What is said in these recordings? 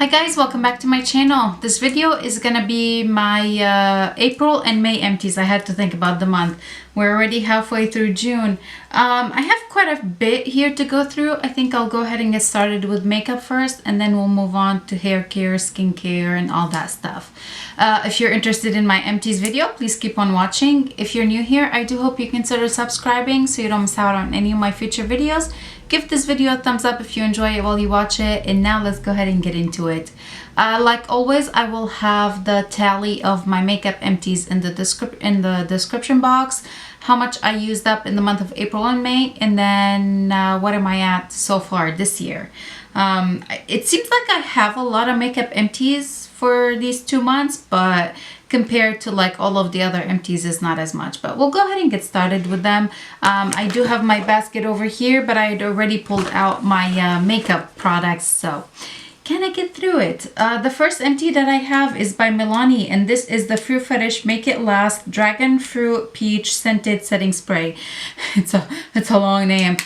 Hi guys, welcome back to my channel. This video is gonna be my April and May empties. I had to think about the month. We're already halfway through June. I have quite a bit here to go through. I think I'll go ahead and get started with makeup first, and then we'll move on to hair care, skincare, and all that stuff. If you're interested in my empties video, please keep on watching. If you're new here, I do hope you consider subscribing so you don't miss out on any of my future videos. Give this video a thumbs up if you enjoy it while you watch it. And now let's go ahead and get into it. Like always, I will have the tally of my makeup empties in the description box, how much I used up in the month of April and May, and then what am I at so far this year. It seems like I have a lot of makeup empties for these 2 months, but compared to like all of the other empties is not as much. But we'll go ahead and get started with them. I do have my basket over here, but I had already pulled out my makeup products, so can I get through it? The first empty that I have is by Milani, and this is the Fruit Fetish Make It Last Dragon Fruit Peach Scented Setting Spray. It's a long name.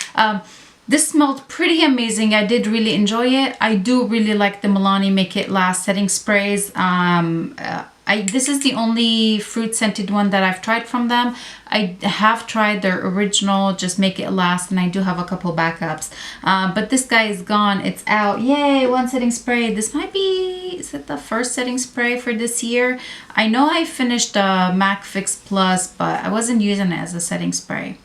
This smelled pretty amazing. I did really enjoy it. I do really like the Milani Make It Last setting sprays. This is the only fruit scented one that I've tried from them. I have tried their original Just Make It Last, and I do have a couple backups. But this guy is gone. It's out. Yay, one setting spray. This might be, is it the first setting spray for this year? I know I finished MAC Fix Plus, but I wasn't using it as a setting spray.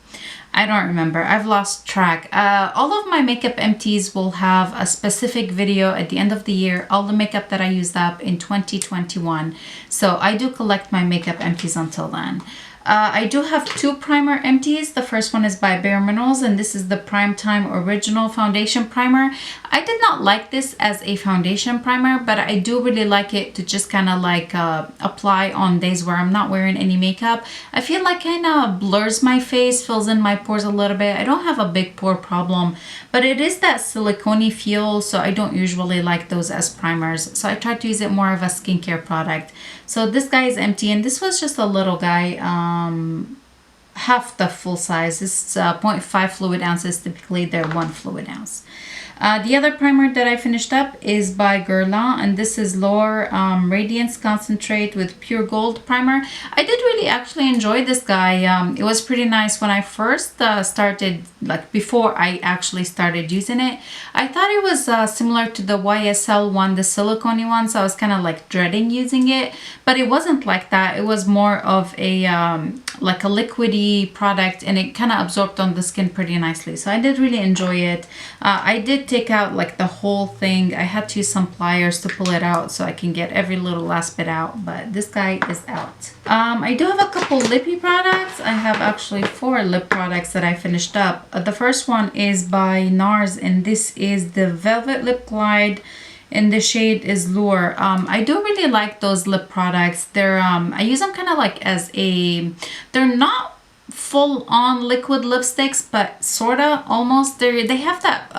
I don't remember. I've lost track. All of my makeup empties will have a specific video at the end of the year, all the makeup that I used up in 2021. So I do collect my makeup empties until then. I do have 2 primer empties. The first one is by Bare Minerals, and this is the Prime Time Original Foundation Primer. I did not like this as a foundation primer, but I do really like it to just kind of like apply on days where I'm not wearing any makeup. I feel like kind of blurs my face, fills in my pores a little bit. I don't have a big pore problem, but it is that silicone feel, so I don't usually like those as primers. So I tried to use it more of a skincare product. So this guy is empty, and this was just a little guy, half the full size. This is 0.5 fluid ounces. Typically they're 1 fluid ounce. The other primer that I finished up is by Guerlain, and this is L'Or Radiance Concentrate with Pure Gold Primer. I did really actually enjoy this guy. It was pretty nice when I first started, like before I actually started using it. I thought it was similar to the YSL one, the silicone one, so I was kind of like dreading using it, but it wasn't like that. It was more of a like a liquidy product, and it kind of absorbed on the skin pretty nicely, so I did really enjoy it. I did take out like the whole thing. I had to use some pliers to pull it out so I can get every little last bit out, but this guy is out. I do have a couple lippy products. I have actually 4 lip products that I finished up. The first one is by NARS, and this is the Velvet Lip Glide, and the shade is Lure. I do really like those lip products. They're I use them kind of like as a, they're not full-on liquid lipsticks, but sorta, almost. They have that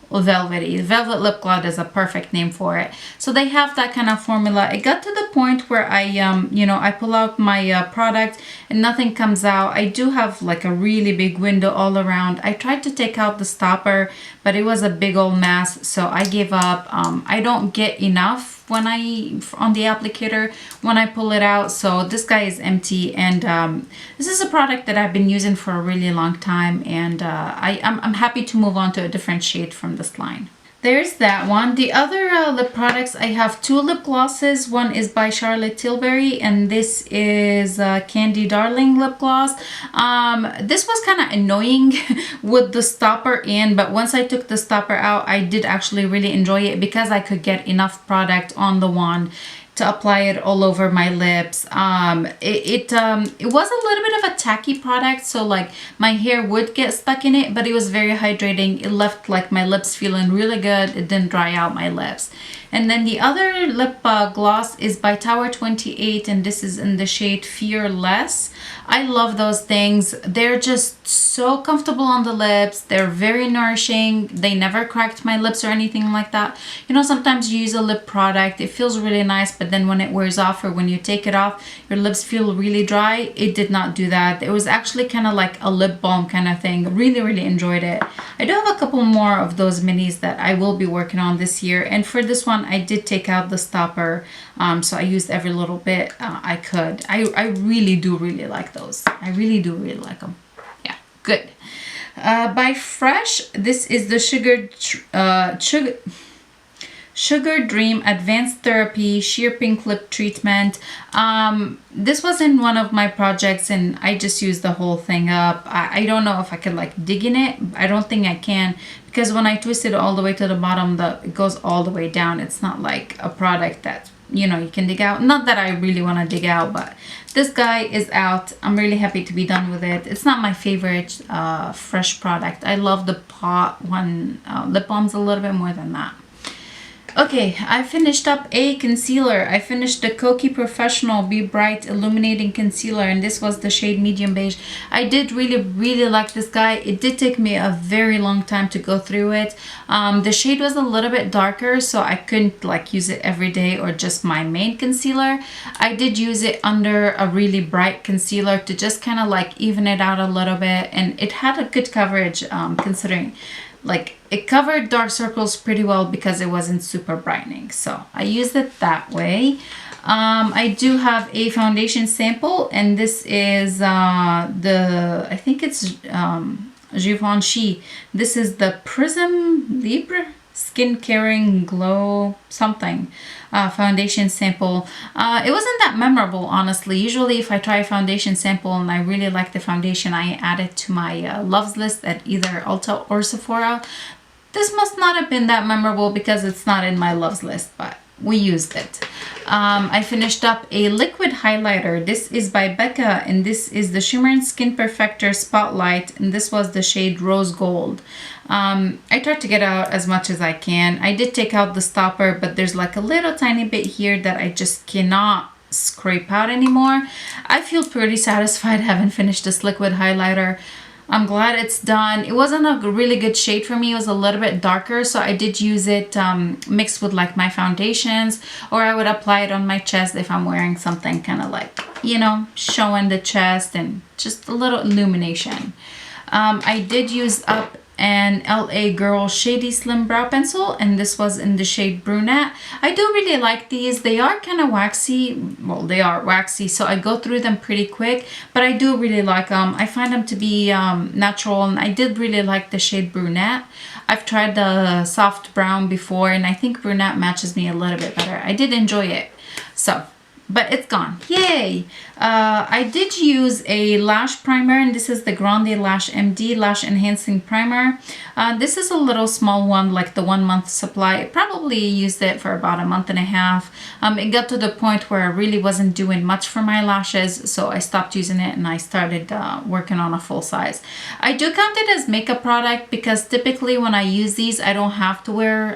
velvet lip gloss is a perfect name for it. So they have that kind of formula. It got to the point where I you know, I pull out my product and nothing comes out. I do have like a really big window all around. I tried to take out the stopper, but it was a big old mess, so I gave up. I don't get enough when on the applicator when I pull it out, so this guy is empty. And this is a product that I've been using for a really long time, and I'm happy to move on to a different shade from this line. There's that one. The other lip products, I have 2 lip glosses. One is by Charlotte Tilbury, and this is Candy Darling lip gloss. This was kind of annoying with the stopper in, but once I took the stopper out, I did actually really enjoy it because I could get enough product on the wand to apply it all over my lips. It was a little bit of a tacky product, so like my hair would get stuck in it, but it was very hydrating. It left like my lips feeling really good. It didn't dry out my lips. And then the other lip gloss is by Tower 28, and this is in the shade Fearless. I love those things. They're just so comfortable on the lips. They're very nourishing. They never cracked my lips or anything like that. You know, sometimes you use a lip product, it feels really nice, but but then when it wears off or when you take it off, your lips feel really dry. It did not do that. It was actually kind of like a lip balm kind of thing. Really, really enjoyed it. I do have a couple more of those minis that I will be working on this year. And for this one, I did take out the stopper. So I used every little bit I could. I really do really like those. I really do really like them. Yeah, good. By Fresh, this is the Sugar Dream Advanced Therapy Sheer Pink Lip Treatment. This was in one of my projects and I just used the whole thing up. I don't know if I could like dig in it. I don't think I can, because when I twist it all the way to the bottom, it goes all the way down. It's not like a product that, you know, you can dig out. Not that I really want to dig out, but this guy is out. I'm really happy to be done with it. It's not my favorite Fresh product. I love the pot one lip balms a little bit more than that. Okay, I finished up a concealer. I finished the Koki Professional Be Bright Illuminating Concealer, and this was the shade Medium Beige. I did really like this guy. It did take me a very long time to go through it. The shade was a little bit darker, so I couldn't like use it every day or just my main concealer. I did use it under a really bright concealer to just kind of like even it out a little bit, and it had a good coverage considering like it covered dark circles pretty well because it wasn't super brightening. So I used it that way. I do have a foundation sample, and this is I think it's Givenchy. This is the Prism Libre Skin Caring Glow something foundation sample. It wasn't that memorable, honestly. Usually if I try a foundation sample and I really like the foundation, I add it to my loves list at either Ulta or Sephora. This must not have been that memorable because it's not in my loves list, but we used it. I finished up a liquid highlighter. This is by Becca, and this is the Shimmer and Skin Perfector Spotlight, and this was the shade Rose Gold. I tried to get out as much as I can. I did take out the stopper, but there's like a little tiny bit here that I just cannot scrape out anymore. I feel pretty satisfied having finished this liquid highlighter. I'm glad it's done. It wasn't a really good shade for me. It was a little bit darker, so I did use it mixed with like my foundations, or I would apply it on my chest if I'm wearing something kind of like, you know, showing the chest and just a little illumination. I did use up an LA Girl Shady Slim Brow Pencil, and this was in the shade Brunette. I do really like these. They are kind of waxy. Well, they are waxy, so I go through them pretty quick, but I do really like them. I find them to be natural, and I did really like the shade Brunette. I've tried the soft brown before, and I think Brunette matches me a little bit better. I did enjoy it. So, but it's gone. Yay! I did use a lash primer, and this is the Grande Lash MD Lash Enhancing Primer. This is a little small one, like the 1 month supply. I probably used it for about a month and a half. It got to the point where I really wasn't doing much for my lashes, so I stopped using it and I started working on a full size. I do count it as makeup product because typically when I use these, I don't have to wear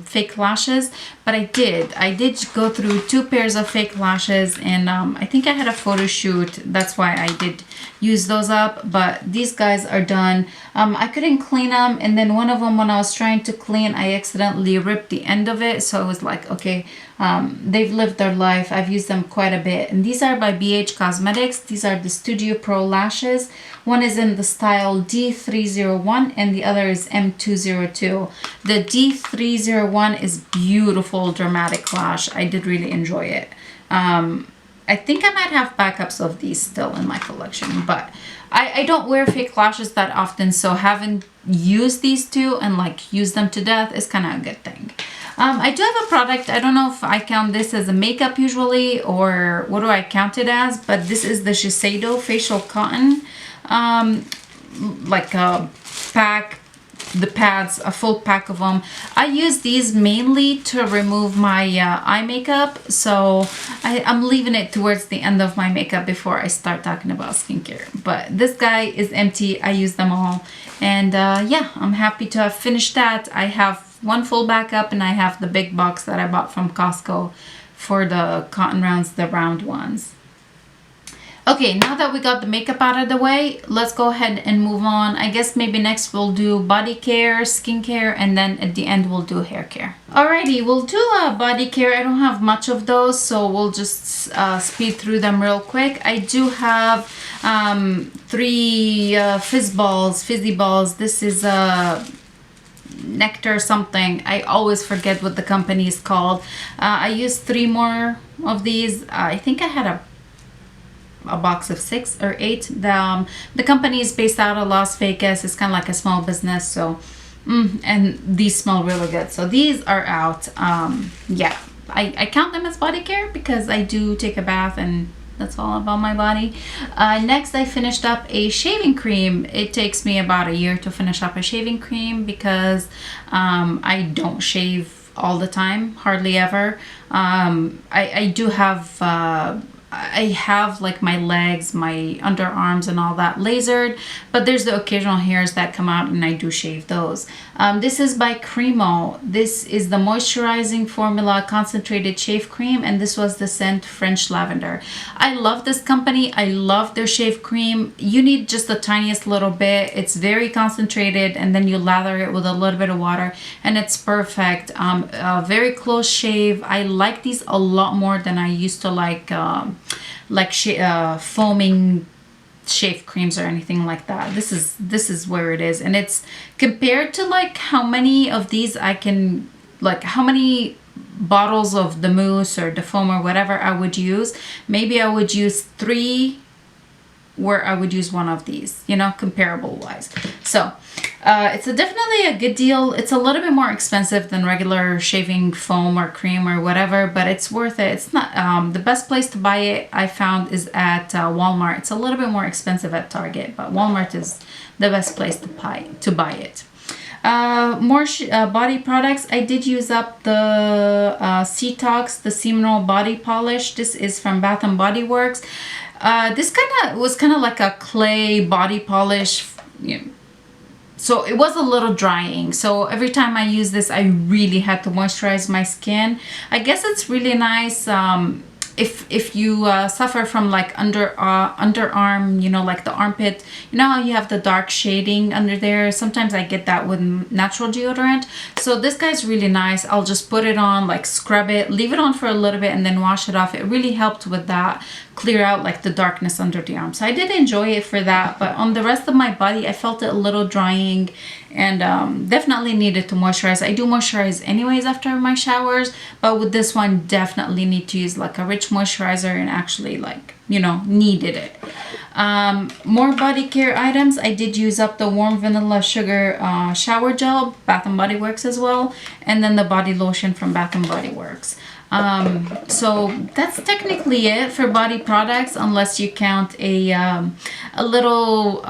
fake lashes, but I did go through 2 pairs of fake lashes, and I think I had a photo shoot. That's why I did use those up, but these guys are done. I couldn't clean them, and then one of them, when I was trying to clean, I accidentally ripped the end of it, so I was like, okay, they've lived their life. I've used them quite a bit, and these are by BH Cosmetics. These are the Studio Pro lashes. One is in the style D301 and the other is M202. The D301 is beautiful dramatic lash. I did really enjoy it. I think I might have backups of these still in my collection, but I don't wear fake lashes that often, so having used these two and like use them to death is kind of a good thing. I do have a product. I don't know if I count this as a makeup usually, or what do I count it as, but this is the Shiseido Facial Cotton, like a pack, the pads, a full pack of them. I use these mainly to remove my eye makeup, so I'm leaving it towards the end of my makeup before I start talking about skincare. But this guy is empty. I use them all, and yeah, I'm happy to have finished that. I have one full backup, and I have the big box that I bought from Costco for the cotton rounds, the round ones. Okay, now that we got the makeup out of the way, let's go ahead and move on. I guess maybe next we'll do body care, skincare, and then at the end we'll do hair care. Alrighty, we'll do body care. I don't have much of those, so we'll just speed through them real quick. I do have 3 fizzy balls. This is nectar something. I always forget what the company is called. I used 3 more of these. I think I had a box of 6 or 8. The company is based out of Las Vegas. It's kind of like a small business, so and these smell really good. So these are out. Yeah, I count them as body care because I do take a bath and that's all about my body. Next, I finished up a shaving cream. It takes me about a year to finish up a shaving cream because I don't shave all the time, hardly ever. I do have I have like my legs, my underarms and all that lasered, but there's the occasional hairs that come out and I do shave those. This is by Cremo. This is the Moisturizing Formula Concentrated Shave Cream, and this was the scent French Lavender. I love this company. I love their shave cream. You need just the tiniest little bit. It's very concentrated, and then you lather it with a little bit of water and it's perfect. Very close shave. I like these a lot more than I used to like foaming shave creams or anything like that. This is where it is, and it's compared to like how many of these I can, like how many bottles of the mousse or the foam or whatever I would use. Maybe I would use 3 where I would use 1 of these, you know, comparable wise. So it's definitely a good deal. It's a little bit more expensive than regular shaving foam or cream or whatever, but it's worth it. It's not the best place to buy it, I found, is at Walmart. It's a little bit more expensive at Target, but Walmart is the best place to buy it. More body products. I did use up the Cetox, the Seminal body polish. This is from Bath and Body Works. This was kind of like a clay body polish, you know, so it was a little drying. So every time I use this, I really had to moisturize my skin. I guess it's really nice if you suffer from like underarm, you know, like the armpit, you know how you have the dark shading under there. Sometimes I get that with natural deodorant. So this guy's really nice. I'll just put it on, like scrub it, leave it on for a little bit and then wash it off. It really helped with that, clear out like the darkness under the arm. So I did enjoy it for that, but on the rest of my body I felt it a little drying and definitely needed to moisturize. I do moisturize anyways after my showers, but with this one definitely need to use like a rich moisturizer and actually, like, you know, needed it. More body care items. I did use up the warm vanilla sugar shower gel, Bath and Body Works as well, and then the body lotion from Bath and Body Works. So that's technically it for body products, unless you count a little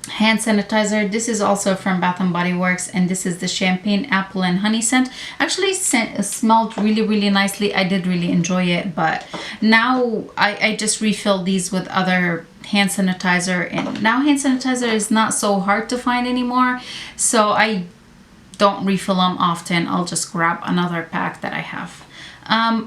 hand sanitizer. This is also from Bath and Body Works, and this is the champagne apple and honey scent. Actually smelled really nicely. I did really enjoy it, but now I just refilled these with other hand sanitizer, and now hand sanitizer is not so hard to find anymore, so I don't refill them often. I'll just grab another pack that I have.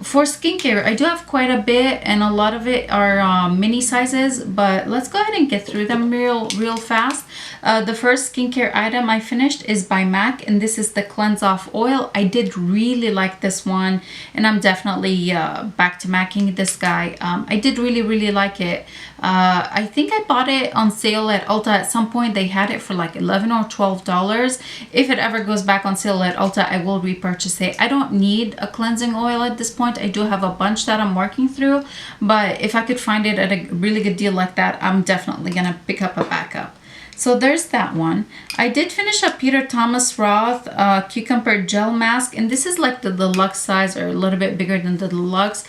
For skincare, I do have quite a bit, and a lot of it are mini sizes, but let's go ahead and get through them real fast. The first skincare item I finished is by MAC, and this is the Cleanse Off Oil. I did really like this one, and I'm definitely back to MACing this guy. I did really like it. I think I bought it on sale at Ulta at some point. They had it for like $11 or $12. If it ever goes back on sale at Ulta, I will repurchase it. I don't need a cleansing oil at this point. I do have a bunch that I'm working through, but if I could find it at a really good deal like that, I'm definitely gonna pick up a backup. So there's that one. I did finish up Peter Thomas Roth Cucumber Gel Mask, and this is like the deluxe size, or a little bit bigger than the deluxe.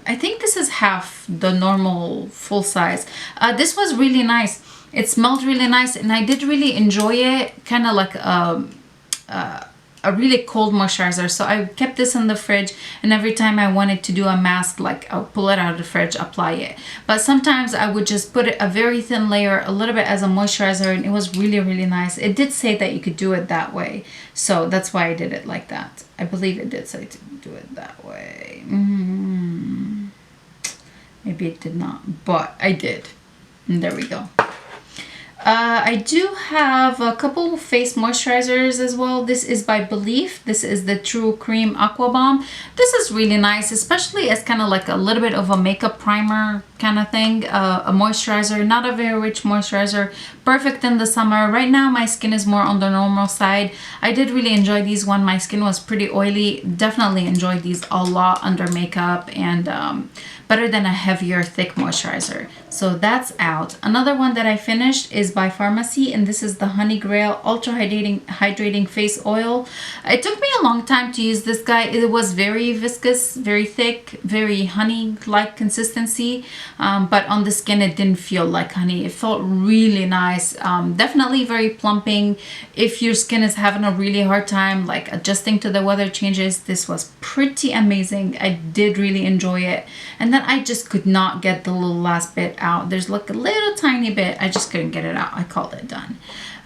I think this is half the normal full size. This was really nice. It smelled really nice, and I did really enjoy it. Kind of like a really cold moisturizer. So I kept this in the fridge, and every time I wanted to do a mask, like I'll pull it out of the fridge, apply it. But sometimes I would just put a very thin layer, a little bit as a moisturizer, and it was really nice. It did say that you could do it that way, so that's why I did it like that. I believe it did say to do it that way. Maybe it did not, but I did. And there we go. I do have a couple face moisturizers as well. This is by Belief. This is the True Cream Aqua Balm. This is really nice, especially as kind of like a little bit of a makeup primer kind of thing. A moisturizer, not a very rich moisturizer. Perfect in the summer. Right now my skin is more on the normal side. I did really enjoy these when my skin was pretty oily. Definitely enjoyed these a lot under makeup, and better than a heavier thick moisturizer. So that's out. Another one that I finished is by Pharmacy, and this is the Honey Grail Ultra Hydrating Face Oil. It took me a long time to use this guy. It was very viscous, very thick, very honey-like consistency, but on the skin it didn't feel like honey. It felt really nice. Definitely very plumping. If your skin is having a really hard time like adjusting to the weather changes, this was pretty amazing. I did really enjoy it. And then I just could not get the little last bit out. There's like a little tiny bit. I just couldn't get it out. I called it done.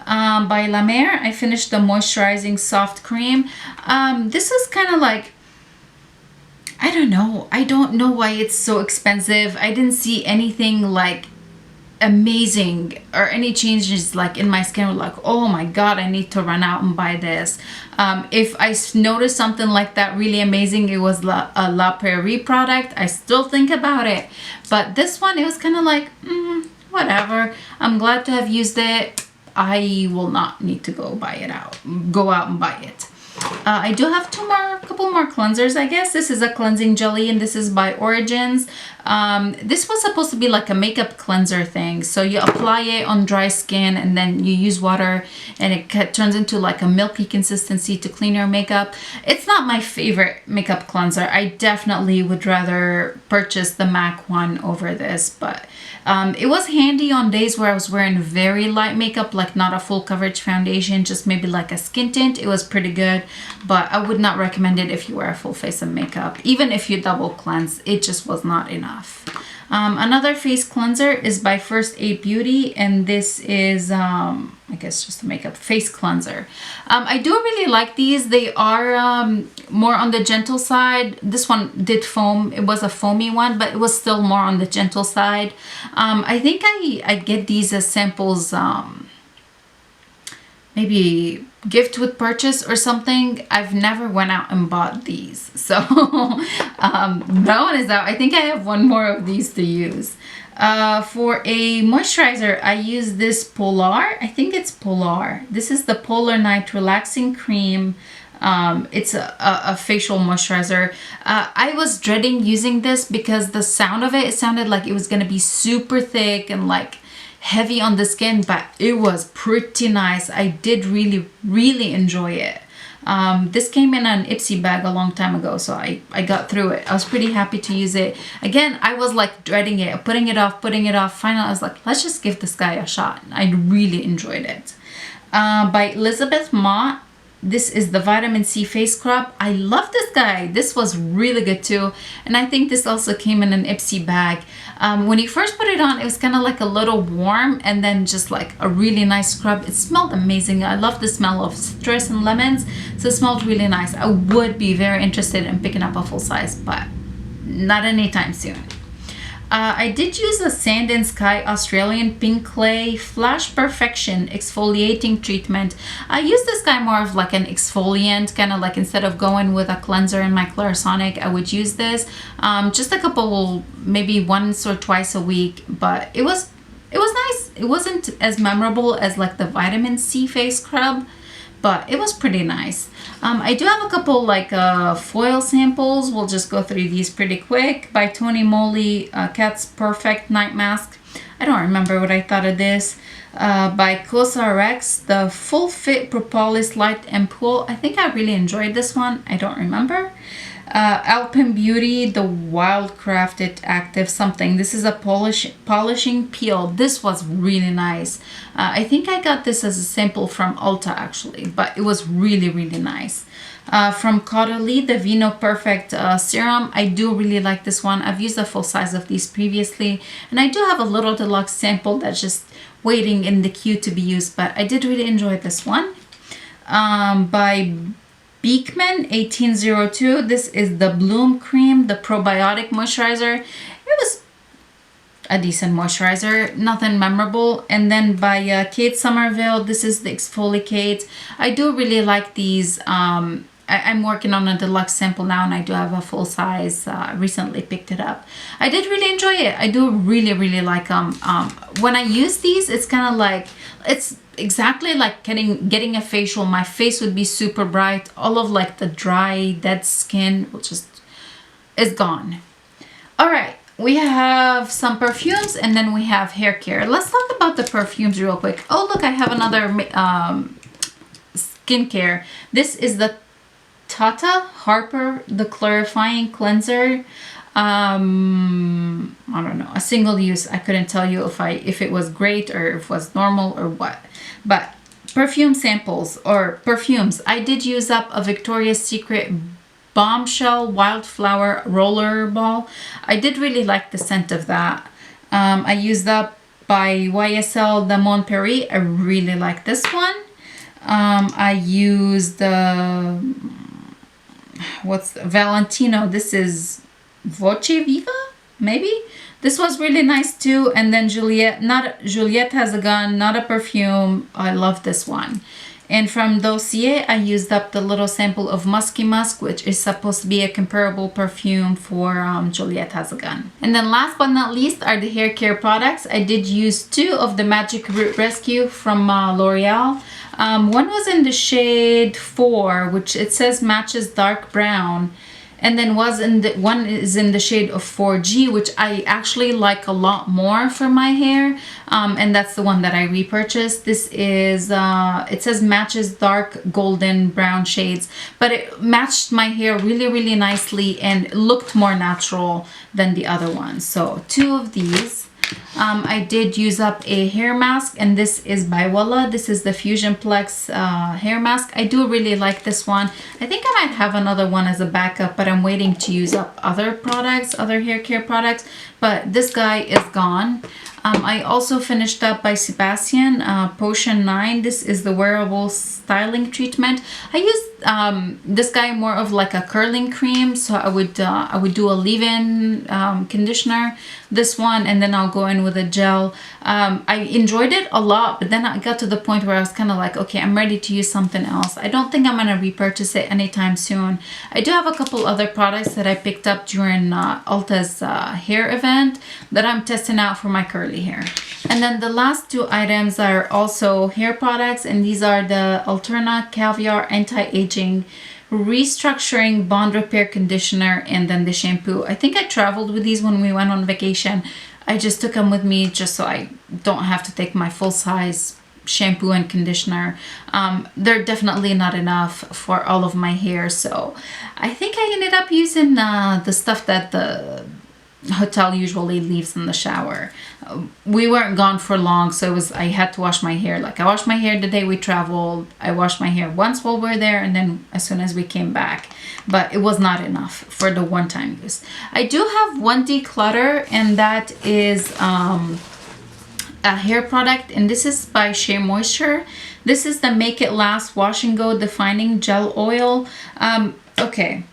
By La Mer, I finished the Moisturizing Soft Cream. This is kind of like, I don't know. I don't know why it's so expensive. I didn't see anything like amazing or any changes like in my skin. Like, oh my god, I need to run out and buy this. If I noticed something like that really amazing, it was a La Prairie product. I still think about it, but this one, it was kind of like whatever. I'm glad to have used it. I will not need to go out and buy it. I do have couple more cleansers, I guess. This is a cleansing jelly, and this is by Origins. This was supposed to be like a makeup cleanser thing. So you apply it on dry skin, and then you use water, and it turns into like a milky consistency to clean your makeup. It's not my favorite makeup cleanser. I definitely would rather purchase the MAC one over this, but it was handy on days where I was wearing very light makeup, like not a full coverage foundation, just maybe like a skin tint. It was pretty good, but I would not recommend it if you wear a full face of makeup. Even if you double cleanse, it just was not enough. Another face cleanser is by First Aid Beauty, and this is I guess just a makeup face cleanser. I do really like these. They are more on the gentle side. This one did foam. It was a foamy one, but it was still more on the gentle side. I think I get these as samples, maybe gift with purchase or something. I've never went out and bought these, so that one is out. I think I have one more of these to use. For a moisturizer, I use this Polar. I think it's Polar. This is the Polar Night Relaxing Cream. It's a facial moisturizer. I was dreading using this because the sound of it sounded like it was going to be super thick and like heavy on the skin, but it was pretty nice. I did really enjoy it. This came in an Ipsy bag a long time ago, so I got through it. I was pretty happy to use it. Again, I was like dreading it, putting it off. Finally, I was like, let's just give this guy a shot. I really enjoyed it. By Elizabeth Mott, this is the Vitamin C Face Scrub. I love this guy. This was really good too. And I think this also came in an Ipsy bag. When you first put it on, it was kind of like a little warm, and then just like a really nice scrub. It smelled amazing. I love the smell of citrus and lemons. So it smelled really nice. I would be very interested in picking up a full size, but not anytime soon. I did use a Sand and Sky Australian Pink Clay Flash Perfection Exfoliating Treatment. I use this guy more of like an exfoliant, kind of like instead of going with a cleanser in my Clarisonic, I would use this. Just a couple, maybe once or twice a week, but it was nice. It wasn't as memorable as like the Vitamin C Face Scrub, but it was pretty nice. I do have a couple like foil samples. We'll just go through these pretty quick. By Tony Moly, Cat's Perfect Night Mask. I don't remember what I thought of this. By CosRX, the Full Fit Propolis Light Ampoule. I think I really enjoyed this one. I don't remember. Alpen Beauty, the Wild Crafted Active something. This is a polishing peel. This was really nice. I think I got this as a sample from Ulta actually, but it was really nice. From Caudalie, the Vino Perfect Serum. I do really like this one. I've used a full size of these previously, and I do have a little deluxe sample that's just waiting in the queue to be used, but I did really enjoy this one. By Beekman 1802, this is the Bloom Cream, the probiotic moisturizer. a decent moisturizer, nothing memorable. And then by Kate Somerville, this is the Exfoliate. I do really like these. I'm working on a deluxe sample now, and I do have a full size. Recently picked it up. I did really enjoy it. I do really like them. When I use these, it's kind of like, it's exactly like getting a facial. My face would be super bright. All of like the dry, dead skin will just is gone. All right, we have some perfumes, and then we have hair care. Let's talk about the perfumes real quick. Oh look, I have another skincare. This is the Tata Harper, the clarifying cleanser. I don't know, a single use. I couldn't tell you if it was great or if it was normal or what. But perfume samples or perfumes. I did use up a Victoria's Secret Bombshell Wildflower Roller Ball. I did really like the scent of that. I used up by YSL the Mon Paris. I really like this one. I used the Valentino. This is Voce Viva, maybe. This was really nice too. And then Juliette Has a Gun, not a perfume. I love this one. And from Dossier, I used up the little sample of Musky Musk, which is supposed to be a comparable perfume for Juliette Has a Gun. And then last but not least are the hair care products. I did use 2 of the Magic Root Rescue from L'Oreal. One was in the shade 4, which it says matches dark brown. And then one is in the shade of 4G, which I actually like a lot more for my hair. And that's the one that I repurchased. This is, it says matches dark golden brown shades, but it matched my hair really nicely and looked more natural than the other ones. So 2 of these. I did use up a hair mask, and this is by Wella. This is the Fusion Plex hair mask. I do really like this one. I think I might have another one as a backup, but I'm waiting to use up other products, other hair care products. But this guy is gone. I also finished up by Sebastian Potion 9. This is the wearable styling treatment. I used this guy more of like a curling cream, so I would do a leave-in conditioner, this one, and then I'll go in with a gel. I enjoyed it a lot, but then I got to the point where I was kind of like, okay, I'm ready to use something else. I don't think I'm gonna repurchase it anytime soon. I do have a couple other products that I picked up during Ulta's hair event that I'm testing out for my curly hair. And then the last 2 items are also hair products, and these are the Alterna Caviar Anti-Aging Restructuring Bond Repair Conditioner, and then the shampoo. I think I traveled with these when we went on vacation. I just took them with me just so I don't have to take my full-size shampoo and conditioner. They're definitely not enough for all of my hair, so I think I ended up using the stuff that the hotel usually leaves in the shower. We weren't gone for long, so I had to wash my hair. Like, I washed my hair the day we traveled. I washed my hair once while we were there, and then as soon as we came back. But it was not enough for the one-time use. I do have one declutter, and that is a hair product, and this is by Shea Moisture. This is the Make It Last Wash and Go Defining Gel Oil. Okay.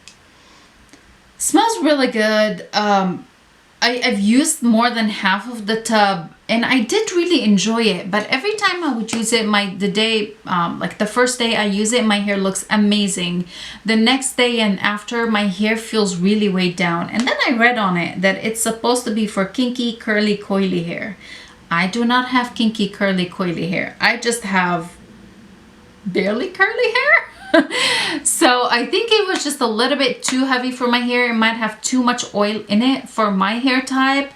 Smells really good. I've used more than half of the tub, and I did really enjoy it, but every time I would use it, like the first day I use it, my hair looks amazing. The next day and after, my hair feels really weighed down. And then I read on it that it's supposed to be for kinky, curly, coily hair. I do not have kinky, curly, coily hair. I just have barely curly hair. So I think it was just a little bit too heavy for my hair. It might have too much oil in it for my hair type.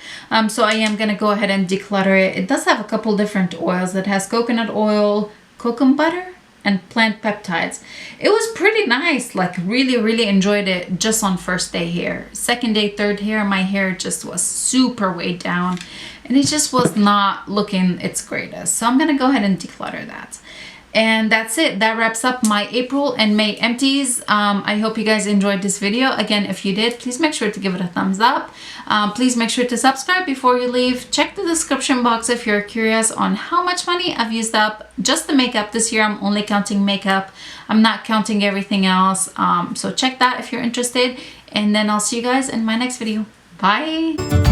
So I am gonna go ahead and declutter it. It does have a couple different oils. It has coconut oil, cocoa butter, and plant peptides. It was pretty nice. Like, really enjoyed it just on first day hair. Second day, third hair, my hair just was super weighed down, and it just was not looking its greatest. So I'm gonna go ahead and declutter that. And that's it. That wraps up my April and May empties. I hope you guys enjoyed this video. Again, if you did, please make sure to give it a thumbs up. Please make sure to subscribe before you leave. Check the description box if you're curious on how much money I've used up just the makeup this year. I'm only counting makeup. I'm not counting everything else. So check that if you're interested. And then I'll see you guys in my next video. Bye.